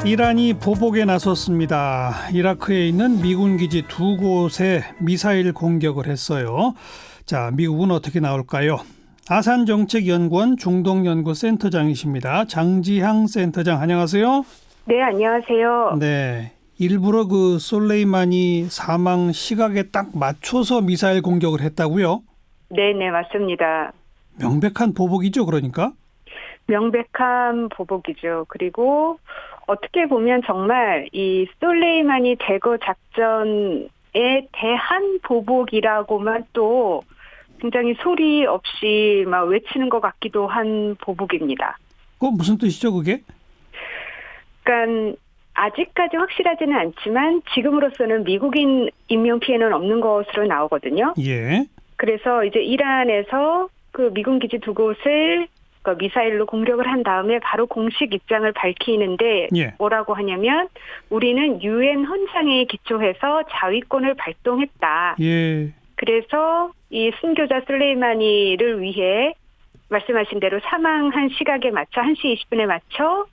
이란이 보복에 나섰습니다. 이라크에 있는 미군 기지 두 곳에 미사일 공격을 했어요. 자, 미국은 어떻게 나올까요? 아산정책연구원 중동연구센터장이십니다. 장지향 센터장, 안녕하세요. 네, 안녕하세요. 네, 일부러 그 솔레이마니 사망 시각에 딱 맞춰서 미사일 공격을 했다고요? 네, 맞습니다. 명백한 보복이죠, 그러니까? 명백한 보복이죠. 그리고 어떻게 보면 정말 이 솔레이마니 제거 작전에 대한 보복이라고만 또 굉장히 소리 없이 막 외치는 것 같기도 한 보복입니다. 무슨 뜻이죠, 그게? 그러니까 아직까지 확실하지는 않지만 지금으로서는 미국인 인명 피해는 없는 것으로 나오거든요. 예. 그래서 이제 이란에서 그 미군 기지 두 곳을 미사일로 공격을 한 다음에 바로 공식 입장을 밝히는데 예. 뭐라고 하냐면 우리는 유엔 헌장에 기초해서 자위권을 발동했다. 예. 그래서 이 순교자 솔레이마니를 위해 말씀하신 대로 사망한 시각에 맞춰 1시 20분에 맞춰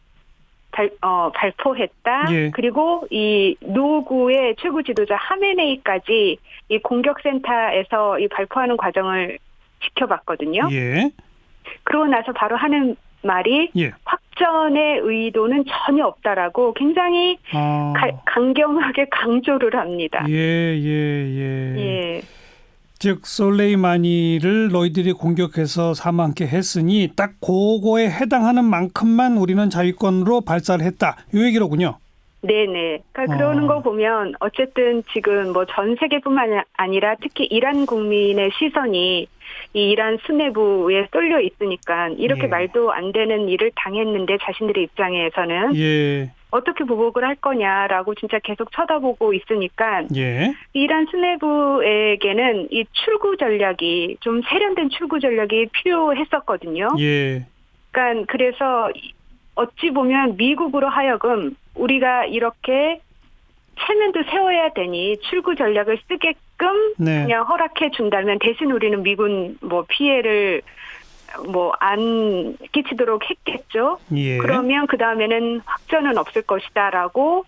발포했다. 예. 그리고 이 노구의 최고 지도자 하메네이까지 이 공격센터에서 이 발포하는 과정을 지켜봤거든요. 예. 그러고 나서 바로 하는 말이 예. 확전의 의도는 전혀 없다라고 굉장히 강경하게 강조를 합니다. 예. 즉 솔레이마니를 너희들이 공격해서 사망케 했으니 딱 그거에 해당하는 만큼만 우리는 자위권으로 발사를 했다. 이 얘기로군요. 네네. 그러니까 그러는 거 보면 어쨌든 지금 뭐 전 세계뿐만 아니라 특히 이란 국민의 시선이 이 이란 수뇌부에 쏠려 있으니까 이렇게 예. 말도 안 되는 일을 당했는데 자신들의 입장에서는 예. 어떻게 보복을 할 거냐라고 진짜 계속 쳐다보고 있으니까 예. 이란 수뇌부에게는 이 출구 전략이 좀 세련된 출구 전략이 필요했었거든요. 예. 그러니까 그래서 어찌 보면 미국으로 하여금 우리가 이렇게 체면도 세워야 되니 출구 전략을 쓰게끔 네. 그냥 허락해 준다면 대신 우리는 미군 뭐 피해를 뭐 안 끼치도록 했겠죠. 예. 그러면 그 다음에는 확전은 없을 것이다라고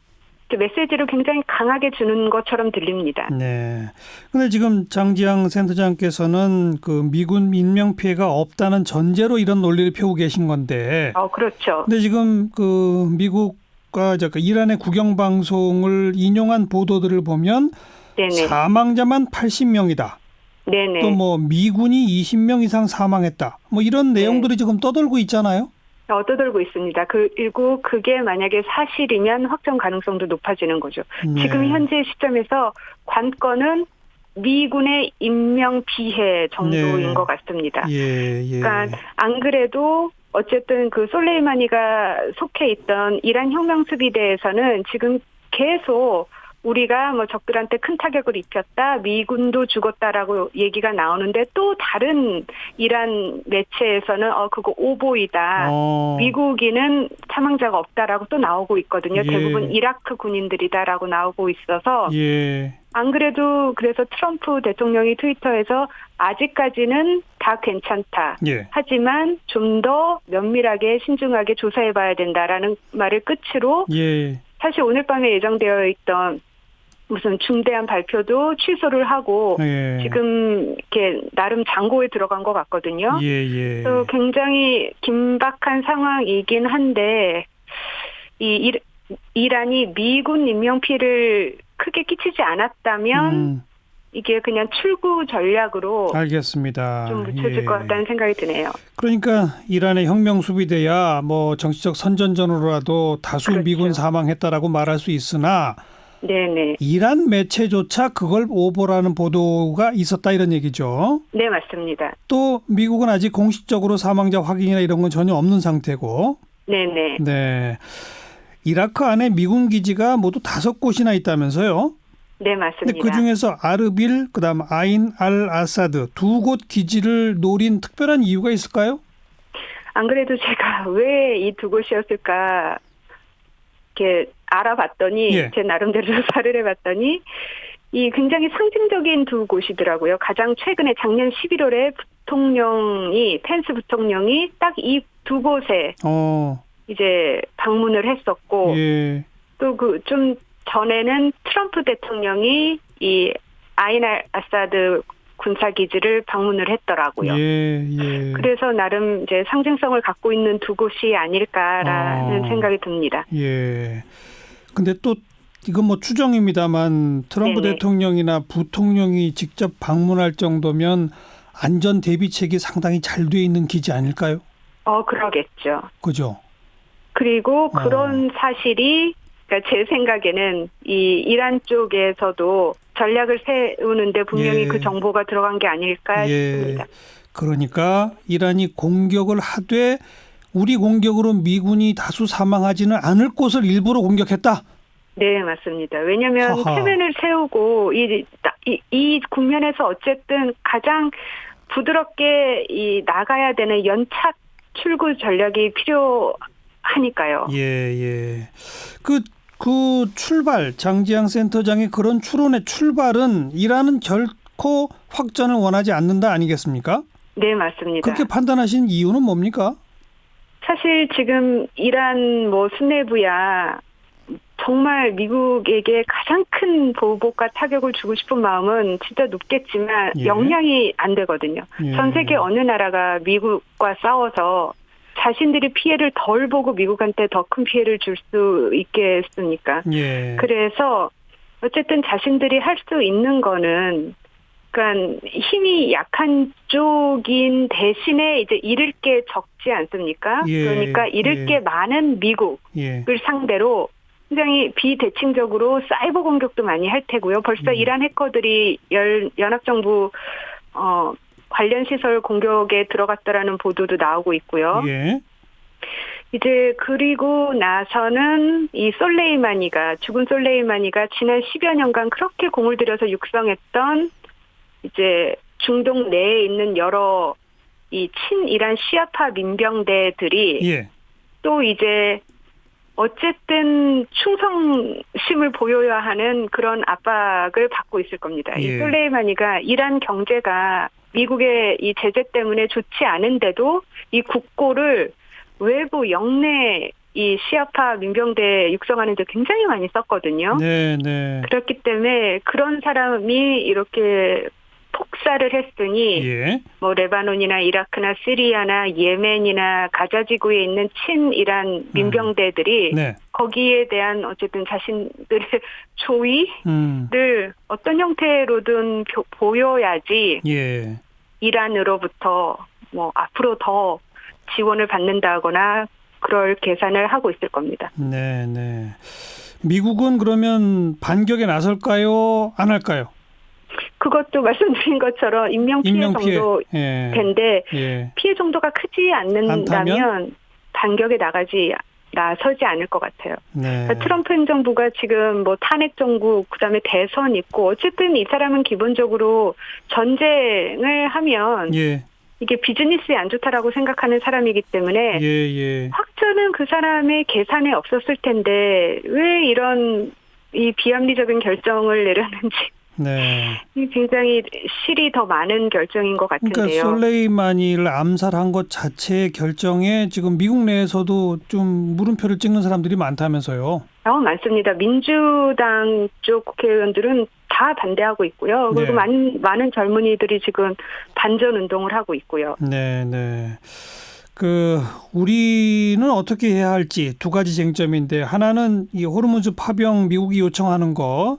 메시지를 굉장히 강하게 주는 것처럼 들립니다. 네. 근데 지금 장지향 센터장께서는 그 미군 인명 피해가 없다는 전제로 이런 논리를 펴고 계신 건데. 그렇죠. 근데 지금 그 미국과 이란의 국영 방송을 인용한 보도들을 보면 네네. 사망자만 80명이다. 네네. 또 뭐 미군이 20명 이상 사망했다. 뭐 이런 내용들이 지금 떠돌고 있잖아요. 떠돌고 있습니다. 그리고 그게 만약에 사실이면 확정 가능성도 높아지는 거죠. 네. 지금 현재 시점에서 관건은 미군의 인명 피해 정도인 네. 것 같습니다. 예. 그러니까 안 그래도 어쨌든 그 솔레이마니가 속해 있던 이란 혁명수비대에서는 지금 계속 우리가 뭐 적들한테 큰 타격을 입혔다, 미군도 죽었다라고 얘기가 나오는데 또 다른 이란 매체에서는 그거 오보이다. 미국인은 사망자가 없다라고 또 나오고 있거든요. 예. 대부분 이라크 군인들이다라고 나오고 있어서 예. 안 그래도 그래서 트럼프 대통령이 트위터에서 아직까지는 다 괜찮다. 예. 하지만 좀 더 면밀하게 신중하게 조사해봐야 된다라는 말을 끝으로 예. 사실 오늘 밤에 예정되어 있던 무슨 중대한 발표도 취소를 하고 예. 지금 이렇게 나름 장고에 들어간 것 같거든요. 예. 또 굉장히 긴박한 상황이긴 한데 이란이 미군 인명 피해를 크게 끼치지 않았다면 이게 그냥 출구 전략으로 알겠습니다. 좀 묻혀질 것 같다는 생각이 드네요. 그러니까 이란의 혁명 수비대야 뭐 정치적 선전전으로라도 다수 그렇죠. 미군 사망했다라고 말할 수 있으나 네네. 이란 매체조차 그걸 오보라는 보도가 있었다 이런 얘기죠. 네, 맞습니다. 또 미국은 아직 공식적으로 사망자 확인이나 이런 건 전혀 없는 상태고. 네네. 네. 이라크 안에 미군 기지가 모두 5곳이나 있다면서요? 네, 맞습니다. 근데 그중에서 아르빌, 그다음 아인 알 아사드 2곳 기지를 노린 특별한 이유가 있을까요? 안 그래도 제가 왜 이 두 곳이었을까 이렇게 알아봤더니 예. 제 나름대로 조사를 해봤더니 이 굉장히 상징적인 두 곳이더라고요. 가장 최근에 작년 11월에 펜스 부통령이 딱 이 두 곳에 이제 방문을 했었고 예. 또 그 좀 전에는 트럼프 대통령이 이 아인 아사드 군사기지를 방문을 했더라고요. 예, 예. 그래서 나름 이제 상징성을 갖고 있는 두 곳이 아닐까라는 생각이 듭니다. 예. 근데 또 이건 뭐 추정입니다만 트럼프 네네. 대통령이나 부통령이 직접 방문할 정도면 안전 대비책이 상당히 잘 돼 있는 기지 아닐까요? 그러겠죠. 그죠? 그리고 그런 사실이 그러니까 제 생각에는 이 이란 쪽에서도 전략을 세우는데 분명히 예. 그 정보가 들어간 게 아닐까 싶습니다. 그러니까 이란이 공격을 하되 우리 공격으로 미군이 다수 사망하지는 않을 곳을 일부러 공격했다. 네, 맞습니다. 왜냐하면 하하. 체면을 세우고 이 국면에서 어쨌든 가장 부드럽게 나가야 되는 연착 출구 전략이 필요하니까요. 예. 그 출발, 장지영 센터장의 그런 추론의 출발은 이란은 결코 확전을 원하지 않는다 아니겠습니까? 네, 맞습니다. 그렇게 판단하신 이유는 뭡니까? 사실 지금 이란 수내부야 정말 미국에게 가장 큰 보복과 타격을 주고 싶은 마음은 진짜 높겠지만 예. 영향이 안 되거든요. 예. 전 세계 어느 나라가 미국과 싸워서 자신들이 피해를 덜 보고 미국한테 더 큰 피해를 줄 수 있겠습니까? 예. 그래서 어쨌든 자신들이 할 수 있는 거는 그러니까 힘이 약한 쪽인 대신에 이제 잃을 게 적지 않습니까? 예. 그러니까 잃을 게 많은 미국을 예. 상대로 굉장히 비대칭적으로 사이버 공격도 많이 할 테고요. 벌써 이란 해커들이 연합정부 관련 시설 공격에 들어갔다라는 보도도 나오고 있고요. 예. 이제 그리고 나서는 이 죽은 솔레이마니가 지난 10여 년간 그렇게 공을 들여서 육성했던 이제 중동 내에 있는 여러 이 친이란 시아파 민병대들이 예. 또 이제 어쨌든 충성심을 보여야 하는 그런 압박을 받고 있을 겁니다. 예. 이 솔레이마니가 이란 경제가 미국의 이 제재 때문에 좋지 않은데도 이 국고를 외부 영내 이 시아파 민병대 육성하는 데 굉장히 많이 썼거든요. 네. 그렇기 때문에 그런 사람이 이렇게 폭사를 했으니 예. 레바논이나 이라크나 시리아나 예멘이나 가자 지구에 있는 친이란 민병대들이 네. 거기에 대한 어쨌든 자신들의 조의를 어떤 형태로든 보여야지 예. 이란으로부터 앞으로 더 지원을 받는다거나 그럴 계산을 하고 있을 겁니다. 네. 미국은 그러면 반격에 나설까요? 안 할까요? 그것도 말씀드린 것처럼 인명피해 정도 예. 된데 예. 피해 정도가 크지 않는다면 반격에 나서지 않을 것 같아요. 네. 트럼프 행정부가 지금 탄핵 정국 그다음에 대선 있고 어쨌든 이 사람은 기본적으로 전쟁을 하면 예. 이게 비즈니스에 안 좋다라고 생각하는 사람이기 때문에 예. 확전은 그 사람의 계산에 없었을 텐데 왜 이런 이 비합리적인 결정을 내렸는지 네. 굉장히 실이 더 많은 결정인 것 같은데요. 그러니까 솔레이마니를 암살한 것 자체의 결정에 지금 미국 내에서도 좀 물음표를 찍는 사람들이 많다면서요. 많습니다. 민주당 쪽 국회의원들은 다 반대하고 있고요. 그리고 네. 많은 젊은이들이 지금 반전 운동을 하고 있고요. 네. 우리는 어떻게 해야 할지 두 가지 쟁점인데 하나는 이 호르무즈 파병 미국이 요청하는 거.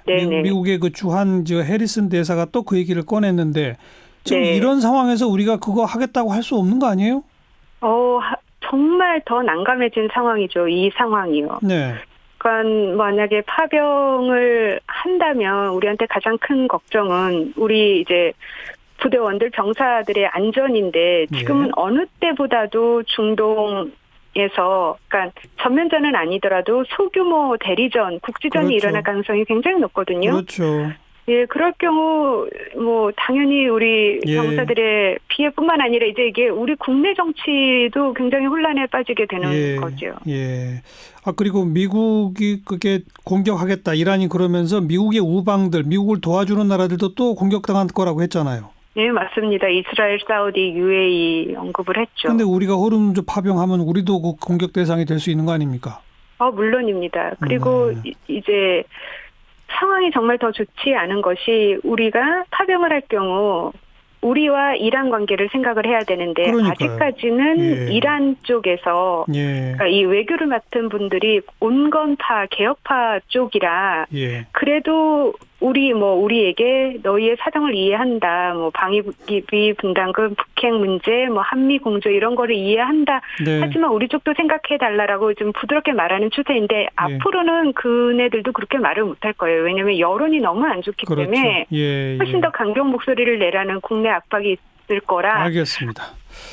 미국의 그 주한 해리슨 대사가 또 그 얘기를 꺼냈는데 지금 이런 상황에서 우리가 그거 하겠다고 할 수 없는 거 아니에요? 정말 더 난감해진 상황이죠. 이 상황이요. 네. 그러니까 만약에 파병을 한다면 우리한테 가장 큰 걱정은 우리 이제 부대원들 병사들의 안전인데 지금은 어느 때보다도 그러니까 전면전은 아니더라도 소규모 대리전, 국지전이 그렇죠. 일어날 가능성이 굉장히 높거든요. 그렇죠. 예, 그럴 경우 당연히 우리 병사들의 피해뿐만 아니라 이제 이게 우리 국내 정치도 굉장히 혼란에 빠지게 되는 거죠. 예. 그리고 미국이 그게 공격하겠다 이란이 그러면서 미국의 우방들, 미국을 도와주는 나라들도 또 공격당할 거라고 했잖아요. 네, 맞습니다. 이스라엘, 사우디, UAE 언급을 했죠. 그런데 우리가 호르무즈 파병하면 우리도 그 공격 대상이 될 수 있는 거 아닙니까? 물론입니다. 그리고 이제 상황이 정말 더 좋지 않은 것이 우리가 파병을 할 경우 우리와 이란 관계를 생각을 해야 되는데 그러니까요. 아직까지는 이란 쪽에서 그러니까 이 외교를 맡은 분들이 온건파, 개혁파 쪽이라 그래도 우리에게 너희의 사정을 이해한다. 방위비 분담금, 북핵 문제, 한미 공조 이런 거를 이해한다. 하지만 우리 쪽도 생각해 달라라고 좀 부드럽게 말하는 추세인데 앞으로는 그네들도 그렇게 말을 못할 거예요. 왜냐하면 여론이 너무 안 좋기 때문에 훨씬 더 강경 목소리를 내라는 국내 압박이 있을 거라. 알겠습니다.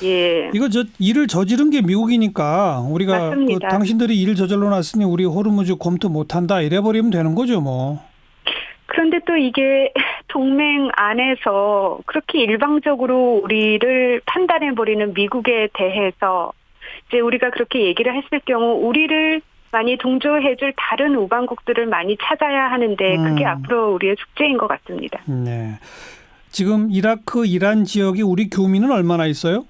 예. 이거 일을 저지른 게 미국이니까 우리가 당신들이 일을 저질러 놨으니 우리 호르무즈 검토 못한다 이래버리면 되는 거죠, 뭐. 그런데 또 이게 동맹 안에서 그렇게 일방적으로 우리를 판단해버리는 미국에 대해서 이제 우리가 그렇게 얘기를 했을 경우 우리를 많이 동조해줄 다른 우방국들을 많이 찾아야 하는데 그게 앞으로 우리의 숙제인 것 같습니다. 네. 지금 이라크, 이란 지역이 우리 교민은 얼마나 있어요?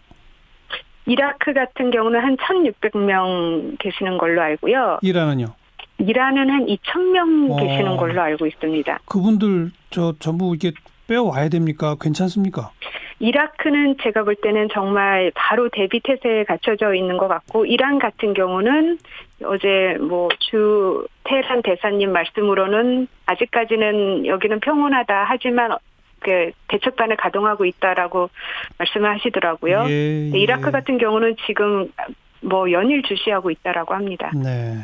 이라크 같은 경우는 한 1,600명 계시는 걸로 알고요. 이란은요? 이란은 한 2,000명 계시는 걸로 알고 있습니다. 그분들 전부 이렇게 빼와야 됩니까? 괜찮습니까? 이라크는 제가 볼 때는 정말 바로 대비 태세에 갖춰져 있는 것 같고 이란 같은 경우는 어제 주 테헤란 대사님 말씀으로는 아직까지는 여기는 평온하다 하지만 그 대책반을 가동하고 있다라고 말씀을 하시더라고요. 이라크 같은 경우는 지금 연일 주시하고 있다라고 합니다. 네.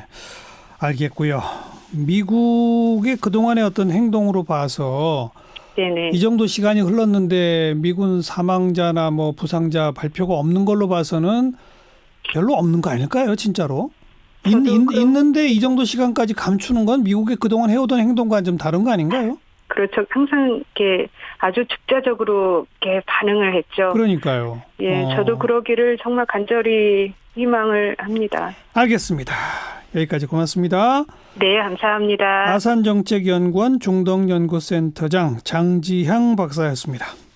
알겠고요. 미국의 그동안의 어떤 행동으로 봐서 이 정도 시간이 흘렀는데 미군 사망자나 부상자 발표가 없는 걸로 봐서는 별로 없는 거 아닐까요? 진짜로? 있는데 이 정도 시간까지 감추는 건 미국의 그동안 해오던 행동과는 좀 다른 거 아닌가요? 그렇죠. 항상 이렇게 아주 즉자적으로 이렇게 반응을 했죠. 그러니까요. 저도 그러기를 정말 간절히 희망을 합니다. 알겠습니다. 여기까지 고맙습니다. 네, 감사합니다. 아산정책연구원 중동연구센터장 장지향 박사였습니다.